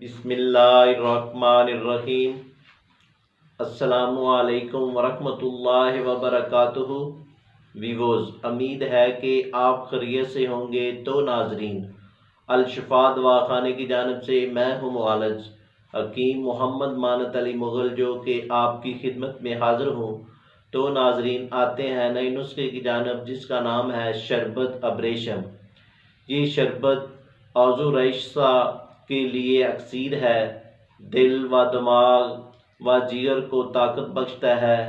بسم اللہ الرحمن الرحیم۔ السلام علیکم ورحمۃ اللہ وبرکاتہ۔ ویوز، امید ہے کہ آپ خیریت سے ہوں گے۔ تو ناظرین، الشفا دواخانے کی جانب سے میں ہوں معالج حکیم محمد مانت علی مغل، جو کہ آپ کی خدمت میں حاضر ہوں۔ تو ناظرین، آتے ہیں نئے نسخے کی جانب، جس کا نام ہے شربت ابریشم۔ یہ شربت عضو رشا کے لیے اکسیر ہے، دل و دماغ و جگر کو طاقت بخشتا ہے،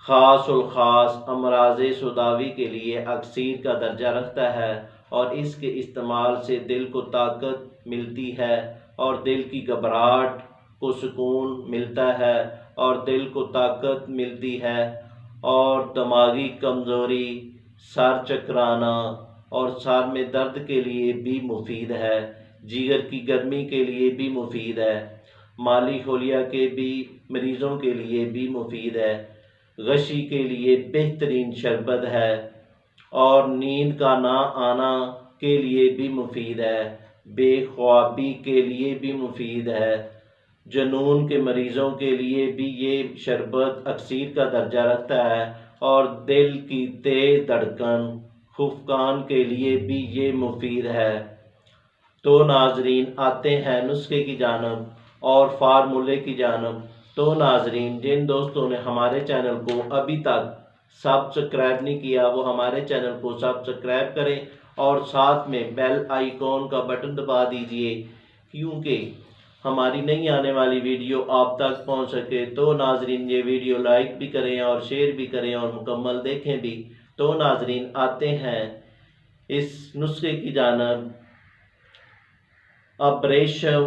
خاص الخاص امراض سوداوی کے لیے اکسیر کا درجہ رکھتا ہے، اور اس کے استعمال سے دل کو طاقت ملتی ہے، اور دل کی گھبراہٹ کو سکون ملتا ہے، اور دل کو طاقت ملتی ہے، اور دماغی کمزوری، سر چکرانا اور سر میں درد کے لیے بھی مفید ہے، جگر کی گرمی کے لیے بھی مفید ہے، مالی حولیہ کے بھی مریضوں کے لیے بھی مفید ہے، غشی کے لیے بہترین شربت ہے، اور نیند کا نہ آنا کے لیے بھی مفید ہے، بے خوابی کے لیے بھی مفید ہے، جنون کے مریضوں کے لیے بھی یہ شربت اکسیر کا درجہ رکھتا ہے، اور دل کی تیز دھڑکن خفقان کے لیے بھی یہ مفید ہے۔ تو ناظرین، آتے ہیں نسخے کی جانب اور فارمولے کی جانب۔ تو ناظرین، جن دوستوں نے ہمارے چینل کو ابھی تک سبسکرائب نہیں کیا، وہ ہمارے چینل کو سبسکرائب کریں اور ساتھ میں بیل آئیکن کا بٹن دبا دیجئے، کیونکہ ہماری نئی آنے والی ویڈیو آپ تک پہنچ سکے۔ تو ناظرین، یہ ویڈیو لائک بھی کریں اور شیئر بھی کریں اور مکمل دیکھیں بھی۔ تو ناظرین، آتے ہیں اس نسخے کی جانب۔ ابریشم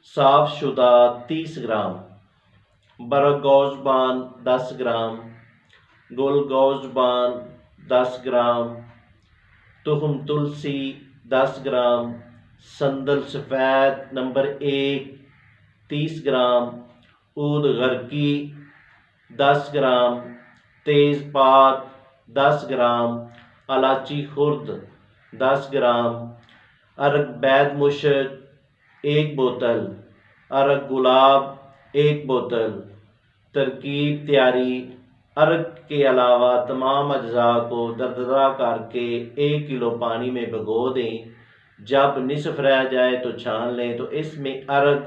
صاف شدہ 30 گرام، برگ گوزبان 10 گرام، گل گوزبان 10 گرام، تخم تلسی 10 گرام، سندل سفید نمبر 1 30 گرام، عود غرکی 10 گرام، تیز پات 10 گرام، الائچی خرد 10 گرام، ارگ بید مشک 1 بوتل، ارگ گلاب 1 بوتل۔ ترکیب تیاری: ارگ کے علاوہ تمام اجزاء کو دردرا کر کے 1 کلو پانی میں بھگو دیں۔ جب نصف رہ جائے تو چھان لیں، تو اس میں ارگ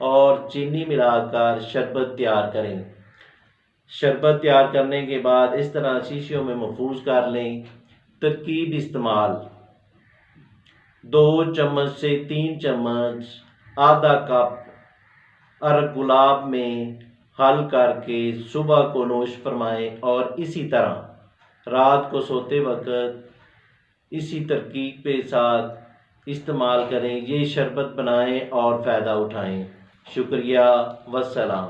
اور چینی ملا کر شربت تیار کریں۔ شربت تیار کرنے کے بعد اس طرح شیشیوں میں محفوظ کر لیں۔ ترکیب استعمال: 2 چمچ سے 3 چمچ آدھا کپ ارگ گلاب میں حل کر کے صبح کو نوش فرمائیں، اور اسی طرح رات کو سوتے وقت اسی ترکیب کے ساتھ استعمال کریں۔ یہ شربت بنائیں اور فائدہ اٹھائیں۔ شکریہ، والسلام۔